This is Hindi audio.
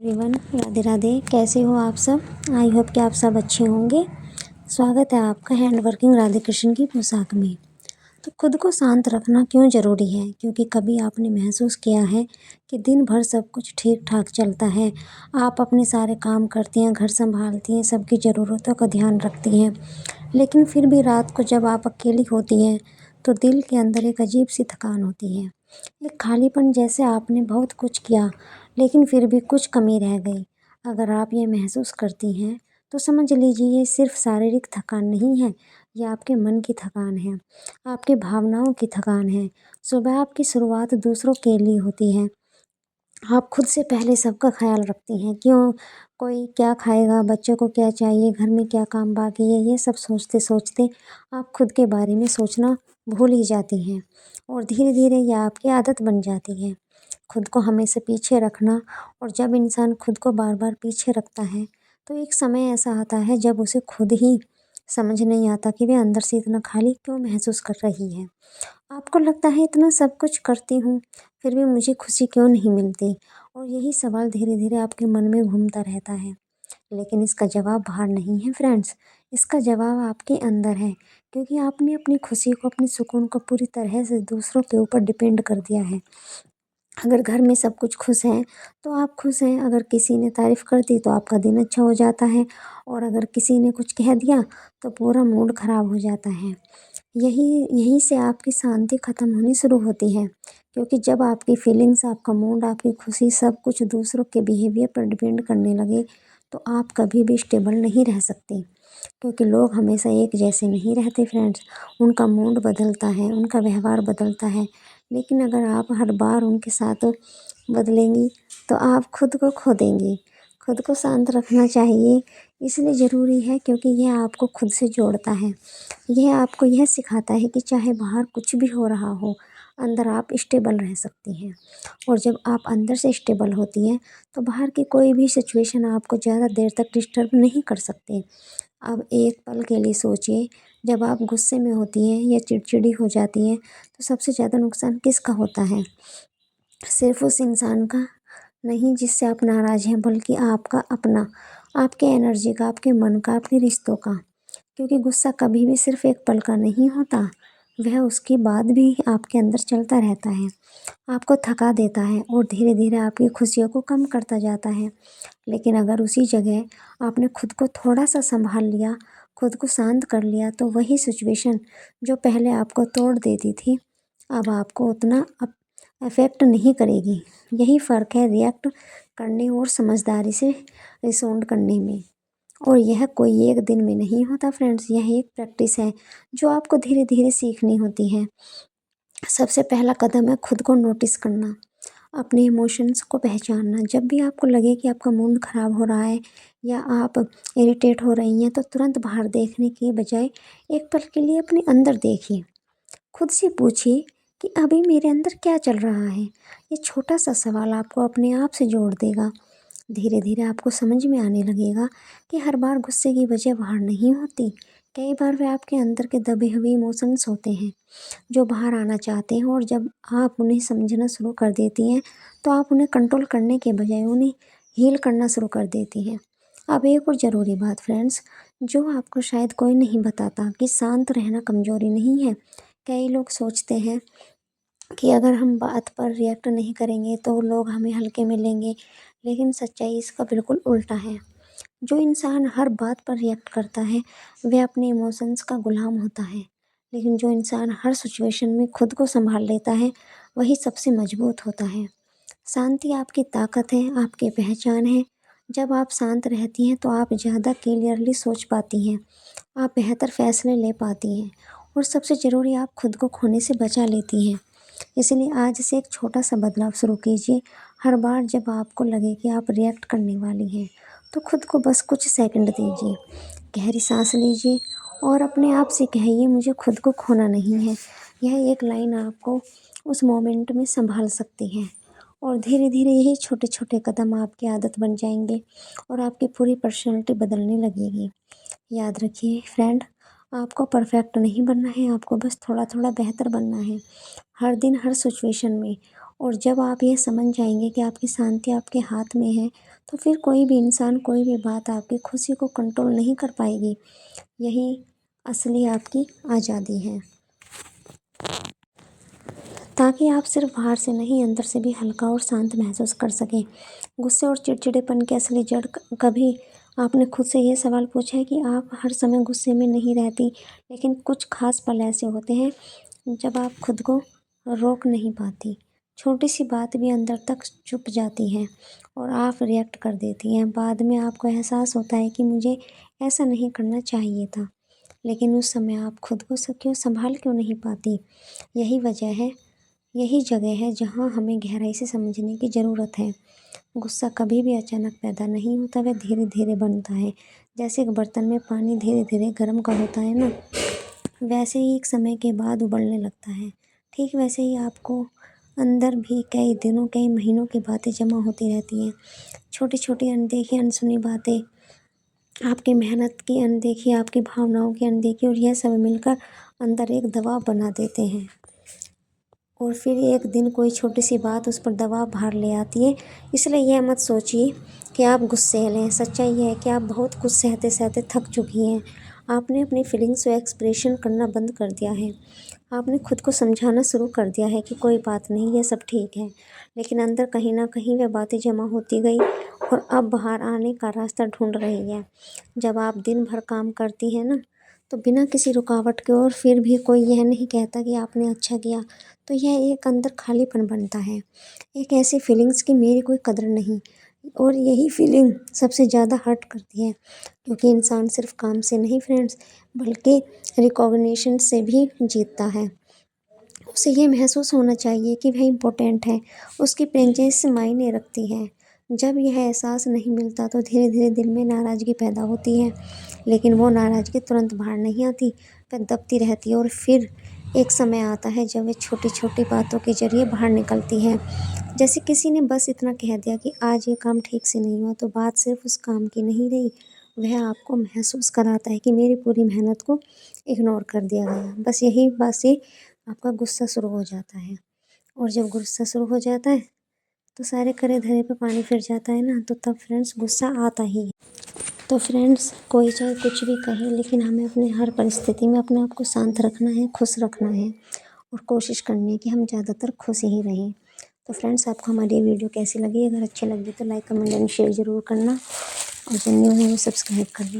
एवरीवन, राधे राधे। कैसे हो आप सब? आई होप कि आप सब अच्छे होंगे। स्वागत है आपका हैंड वर्किंग राधे कृष्ण की पोशाक में। तो खुद को शांत रखना क्यों ज़रूरी है? क्योंकि कभी आपने महसूस किया है कि दिन भर सब कुछ ठीक ठाक चलता है, आप अपने सारे काम करती हैं, घर संभालती हैं, सबकी ज़रूरतों का ध्यान रखती हैं, लेकिन फिर भी रात को जब आप अकेली होती हैं तो दिल के अंदर एक अजीब सी थकान होती है, एक खालीपन, जैसे आपने बहुत कुछ किया लेकिन फिर भी कुछ कमी रह गई। अगर आप ये महसूस करती हैं तो समझ लीजिए ये सिर्फ शारीरिक थकान नहीं है, ये आपके मन की थकान है, आपकी भावनाओं की थकान है। सुबह आपकी शुरुआत दूसरों के लिए होती है, आप खुद से पहले सबका ख्याल रखती हैं। क्यों? कोई क्या खाएगा, बच्चों को क्या चाहिए, घर में क्या काम बाकी है, ये सब सोचते सोचते आप खुद के बारे में सोचना भूल ही जाती हैं और धीरे धीरे यह आपकी आदत बन जाती है, खुद को हमेशा पीछे रखना। और जब इंसान खुद को बार बार पीछे रखता है तो एक समय ऐसा आता है जब उसे खुद ही समझ नहीं आता कि वे अंदर से इतना खाली क्यों महसूस कर रही है। आपको लगता है इतना सब कुछ करती हूँ फिर भी मुझे खुशी क्यों नहीं मिलती, और यही सवाल धीरे धीरे आपके मन में घूमता रहता है। लेकिन इसका जवाब बाहर नहीं है फ्रेंड्स, इसका जवाब आपके अंदर है, क्योंकि आपने अपनी खुशी को, अपने सुकून को पूरी तरह से दूसरों के ऊपर डिपेंड कर दिया है। अगर घर में सब कुछ खुश हैं तो आप खुश हैं, अगर किसी ने तारीफ़ कर दी तो आपका दिन अच्छा हो जाता है, और अगर किसी ने कुछ कह दिया तो पूरा मूड ख़राब हो जाता है। यही यहीं से आपकी शांति ख़त्म होनी शुरू होती है, क्योंकि जब आपकी फीलिंग्स, आपका मूड, आपकी खुशी सब कुछ दूसरों के बिहेवियर पर डिपेंड करने लगे तो आप कभी भी स्टेबल नहीं रह सकते। क्योंकि लोग हमेशा एक जैसे नहीं रहते फ्रेंड्स, उनका मूड बदलता है, उनका व्यवहार बदलता है। लेकिन अगर आप हर बार उनके साथ बदलेंगी तो आप खुद को खो देंगी। खुद को शांत रखना चाहिए, इसलिए ज़रूरी है क्योंकि यह आपको खुद से जोड़ता है। यह आपको यह सिखाता है कि चाहे बाहर कुछ भी हो रहा हो, अंदर आप स्टेबल रह सकती हैं। और जब आप अंदर से स्टेबल होती हैं तो बाहर की कोई भी सिचुएशन आपको ज़्यादा देर तक डिस्टर्ब नहीं कर सकते। अब एक पल के लिए सोचिए, जब आप गुस्से में होती हैं या चिड़चिड़ी हो जाती हैं तो सबसे ज़्यादा नुकसान किसका होता है? सिर्फ उस इंसान का नहीं जिससे आप नाराज़ हैं, बल्कि आपका अपना, आपके एनर्जी का, आपके मन का, आपके रिश्तों का। क्योंकि गुस्सा कभी भी सिर्फ एक पल का नहीं होता, वह उसके बाद भी आपके अंदर चलता रहता है, आपको थका देता है और धीरे धीरे आपकी खुशियों को कम करता जाता है। लेकिन अगर उसी जगह आपने खुद को थोड़ा सा संभाल लिया, खुद को शांत कर लिया, तो वही सिचुएशन जो पहले आपको तोड़ देती थी अब आपको उतना अफेक्ट नहीं करेगी। यही फ़र्क है रिएक्ट करने और समझदारी से रिस्पॉन्ड करने में। और यह कोई एक दिन में नहीं होता फ्रेंड्स, यह एक प्रैक्टिस है जो आपको धीरे धीरे सीखनी होती है। सबसे पहला कदम है खुद को नोटिस करना, अपने इमोशंस को पहचानना। जब भी आपको लगे कि आपका मूड ख़राब हो रहा है या आप इरिटेट हो रही हैं तो तुरंत बाहर देखने के बजाय एक पल के लिए अपने अंदर देखिए। खुद से पूछिए कि अभी मेरे अंदर क्या चल रहा है। ये छोटा सा सवाल आपको अपने आप से जोड़ देगा। धीरे धीरे आपको समझ में आने लगेगा कि हर बार गुस्से की वजह बाहर नहीं होती, कई बार वे आपके अंदर के दबे हुए इमोशंस होते हैं जो बाहर आना चाहते हैं। और जब आप उन्हें समझना शुरू कर देती हैं तो आप उन्हें कंट्रोल करने के बजाय उन्हें हील करना शुरू कर देती हैं। अब एक और ज़रूरी बात फ्रेंड्स, जो आपको शायद कोई नहीं बताता, कि शांत रहना कमज़ोरी नहीं है। कई लोग सोचते हैं कि अगर हम बात पर रिएक्ट नहीं करेंगे तो लोग हमें हल्के में लेंगे, लेकिन सच्चाई इसका बिल्कुल उल्टा है। जो इंसान हर बात पर रिएक्ट करता है वह अपने इमोशंस का गुलाम होता है, लेकिन जो इंसान हर सिचुएशन में खुद को संभाल लेता है वही सबसे मजबूत होता है। शांति आपकी ताकत है, आपकी पहचान है। जब आप शांत रहती हैं तो आप ज़्यादा क्लियरली सोच पाती हैं, आप बेहतर फैसले ले पाती हैं, और सबसे ज़रूरी, आप खुद को खोने से बचा लेती हैं। इसलिए आज से एक छोटा सा बदलाव शुरू कीजिए। हर बार जब आपको लगे कि आप रिएक्ट करने वाली हैं तो खुद को बस कुछ सेकंड दीजिए, गहरी सांस लीजिए और अपने आप से कहिए, मुझे खुद को खोना नहीं है। यह एक लाइन आपको उस मोमेंट में संभाल सकती है, और धीरे धीरे यही छोटे छोटे कदम आपकी आदत बन जाएंगे और आपकी पूरी पर्सनैलिटी बदलने लगेगी। याद रखिए फ्रेंड, आपको परफेक्ट नहीं बनना है, आपको बस थोड़ा थोड़ा बेहतर बनना है, हर दिन हर सिचुएशन में। और जब आप ये समझ जाएंगे कि आपकी शांति आपके हाथ में है तो फिर कोई भी इंसान, कोई भी बात आपकी खुशी को कंट्रोल नहीं कर पाएगी। यही असली आपकी आज़ादी है। ताकि आप सिर्फ बाहर से नहीं, अंदर से भी हल्का और शांत महसूस कर सकें। गुस्से और चिड़चिड़ेपन की असली जड़ कभी आपने खुद से ये सवाल पूछा है कि आप हर समय गुस्से में नहीं रहती, लेकिन कुछ खास पल ऐसे होते हैं जब आप खुद को रोक नहीं पाती। छोटी सी बात भी अंदर तक चुप जाती है और आप रिएक्ट कर देती हैं। बाद में आपको एहसास होता है कि मुझे ऐसा नहीं करना चाहिए था, लेकिन उस समय आप खुद को क्यों संभाल क्यों नहीं पाती। यही जगह है जहाँ हमें गहराई से समझने की ज़रूरत है। गुस्सा कभी भी अचानक पैदा नहीं होता, वह धीरे धीरे बनता है। जैसे एक बर्तन में पानी धीरे धीरे गर्म का होता है ना, वैसे ही एक समय के बाद उबलने लगता है। ठीक वैसे ही आपको अंदर भी कई दिनों, कई महीनों की बातें जमा होती रहती हैं। छोटी छोटी अनदेखी, अनसुनी बातें, आपकी मेहनत की अनदेखी, आपकी भावनाओं की अनदेखी, और यह सब मिलकर अंदर एक दबाव बना देते हैं। और फिर एक दिन कोई छोटी सी बात उस पर दबाव भार ले आती है। इसलिए यह मत सोचिए कि आप गुस्सैल हैं। सच्चाई यह है कि आप बहुत कुछ सहते सहते थक चुकी हैं। आपने अपनी फीलिंग्स को एक्सप्रेशन करना बंद कर दिया है। आपने खुद को समझाना शुरू कर दिया है कि कोई बात नहीं, ये सब ठीक है। लेकिन अंदर कहीं ना कहीं वह बातें जमा होती गई और अब बाहर आने का रास्ता ढूंढ रही है। जब आप दिन भर काम करती हैं ना, तो बिना किसी रुकावट के, और फिर भी कोई यह नहीं कहता कि आपने अच्छा किया, तो यह एक अंदर खालीपन बनता है। एक ऐसी फीलिंग्स कि मेरी कोई कदर नहीं। और यही फीलिंग सबसे ज़्यादा हर्ट करती है, क्योंकि इंसान सिर्फ काम से नहीं फ्रेंड्स, बल्कि रिकॉग्निशन से भी जीतता है। उसे ये महसूस होना चाहिए कि वह इम्पोर्टेंट है, उसकी प्रेजेंस मायने रखती है। जब यह एहसास नहीं मिलता तो धीरे धीरे दिल में नाराज़गी पैदा होती है, लेकिन वो नाराज़गी तुरंत बाहर नहीं आती, वह दबती रहती है। और फिर एक समय आता है जब वे छोटी छोटी बातों के जरिए बाहर निकलती है। जैसे किसी ने बस इतना कह दिया कि आज ये काम ठीक से नहीं हुआ, तो बात सिर्फ उस काम की नहीं रही, वह आपको महसूस कराता है कि मेरी पूरी मेहनत को इग्नोर कर दिया गया। बस यही बात से आपका गुस्सा शुरू हो जाता है। और जब गुस्सा शुरू हो जाता है तो सारे करे धरे पे पानी फिर जाता है ना, तो तब फ्रेंड्स गुस्सा आता ही है। तो फ्रेंड्स, कोई चाहे कुछ भी कहे, लेकिन हमें अपने हर परिस्थिति में अपने आप को शांत रखना है, खुश रखना है, और कोशिश करनी है कि हम ज़्यादातर खुश ही रहें। तो फ्रेंड्स, आपको हमारी ये वीडियो कैसी लगी? अगर अच्छी लगी तो लाइक, कमेंट एंड शेयर ज़रूर करना, और जो न्यू है वो सब्सक्राइब करना।